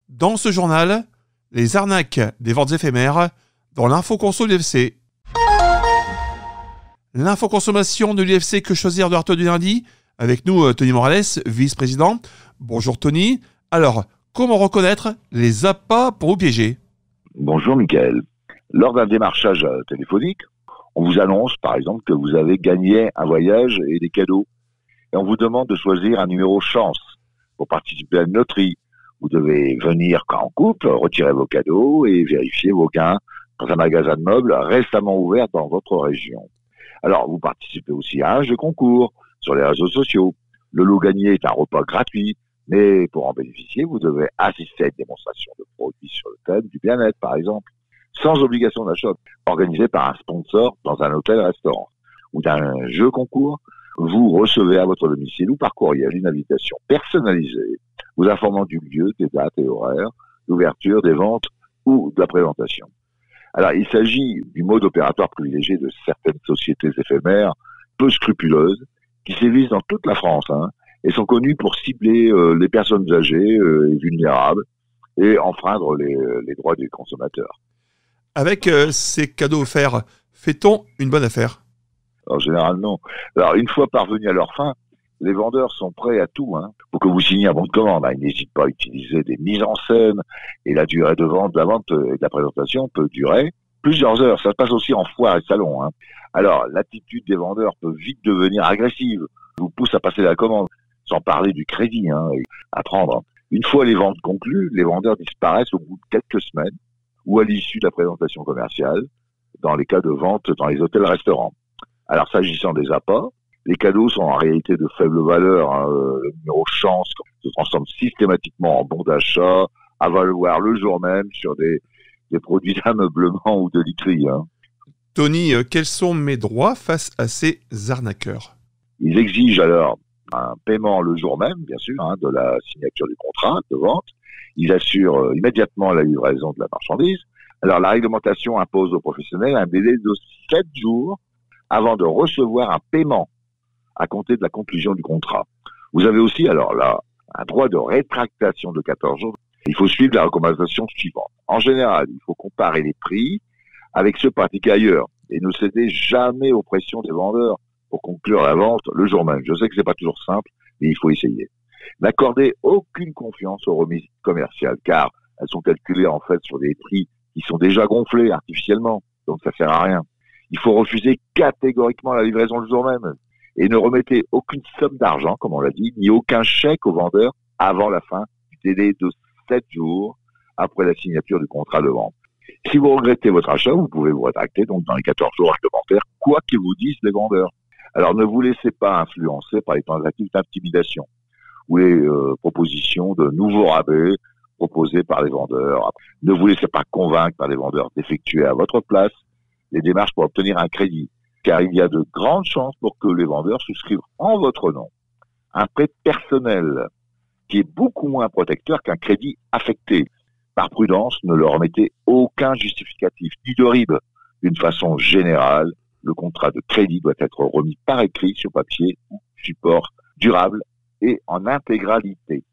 Dans ce journal, les arnaques des ventes éphémères dans l'infoconso de l'UFC. L'infoconsommation de l'UFC Que Choisir de Artois du lundi. Avec nous, Tony Morales, vice-président. Bonjour Tony. Alors, comment reconnaître les appâts pour vous piéger ? Bonjour Mickaël. Lors d'un démarchage téléphonique, on vous annonce par exemple que vous avez gagné un voyage et des cadeaux. Et on vous demande de choisir un numéro chance pour participer à une loterie. Vous devez venir en couple, retirer vos cadeaux et vérifier vos gains dans un magasin de meubles récemment ouvert dans votre région. Alors, vous participez aussi à un jeu concours sur les réseaux sociaux. Le lot gagné est un repas gratuit, mais pour en bénéficier, vous devez assister à une démonstration de produits sur le thème du bien-être, par exemple, sans obligation d'achat, organisé par un sponsor dans un hôtel-restaurant. Ou d'un jeu concours, vous recevez à votre domicile ou par courriel une invitation personnalisée, vous informant du lieu, des dates et horaires, l'ouverture, des ventes ou de la présentation. Alors, il s'agit du mode opératoire privilégié de certaines sociétés éphémères peu scrupuleuses qui sévissent dans toute la France et sont connues pour cibler les personnes âgées et vulnérables et enfreindre les droits des consommateurs. Avec ces cadeaux offerts, fait-on une bonne affaire ? En général, non. Alors, une fois parvenus à leur fin, les vendeurs sont prêts à tout pour que vous signiez un bon de commande. Ils n'hésitent pas à utiliser des mises en scène et la durée de la vente et de la présentation peut durer plusieurs heures. Ça se passe aussi en foire et salon. Alors, l'attitude des vendeurs peut vite devenir agressive, vous pousse à passer la commande, sans parler du crédit à prendre. Une fois les ventes conclues, les vendeurs disparaissent au bout de quelques semaines ou à l'issue de la présentation commerciale, dans les cas de vente dans les hôtels-restaurants. Alors, s'agissant des appâts, les cadeaux sont en réalité de faible valeur. Le numéro chance se transforme systématiquement en bon d'achat, à valoir le jour même sur des produits d'ameublement ou de literie. Tony, quels sont mes droits face à ces arnaqueurs ? Ils exigent alors un paiement le jour même, bien sûr, de la signature du contrat de vente. Ils assurent immédiatement la livraison de la marchandise. Alors, la réglementation impose aux professionnels un délai de 7 jours avant de recevoir un paiement à compter de la conclusion du contrat. Vous avez aussi, alors là, un droit de rétractation de 14 jours. Il faut suivre la recommandation suivante. En général, il faut comparer les prix avec ceux pratiqués ailleurs et ne céder jamais aux pressions des vendeurs pour conclure la vente le jour même. Je sais que c'est pas toujours simple, mais il faut essayer. N'accordez aucune confiance aux remises commerciales, car elles sont calculées en fait sur des prix qui sont déjà gonflés artificiellement, donc ça sert à rien. Il faut refuser catégoriquement la livraison le jour même et ne remettez aucune somme d'argent, comme on l'a dit, ni aucun chèque au vendeur avant la fin du délai de 7 jours après la signature du contrat de vente. Si vous regrettez votre achat, vous pouvez vous rétracter donc dans les 14 jours réglementaires, quoi qu'ils vous disent les vendeurs. Alors ne vous laissez pas influencer par les tentatives d'intimidation ou les propositions de nouveaux rabais proposés par les vendeurs. Ne vous laissez pas convaincre par les vendeurs d'effectuer à votre place les démarches pour obtenir un crédit, car il y a de grandes chances pour que les vendeurs souscrivent en votre nom un prêt personnel qui est beaucoup moins protecteur qu'un crédit affecté. Par prudence, ne leur remettez aucun justificatif, ni de RIB. D'une façon générale, le contrat de crédit doit être remis par écrit sur papier ou support durable et en intégralité.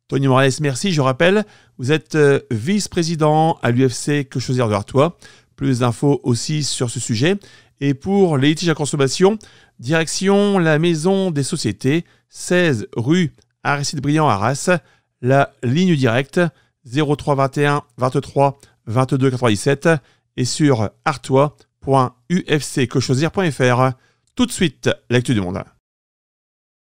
Tony Morales, merci. Je rappelle, vous êtes vice-président à l'UFC Que Choisir de Artois. Plus d'infos aussi sur ce sujet. Et pour les litiges à consommation, direction la Maison des Sociétés, 16 rue Aristide Briand à Arras, la ligne directe 03 21 23 22 97 et sur artois.ufcquechoisir.fr. Tout de suite, l'actu du monde.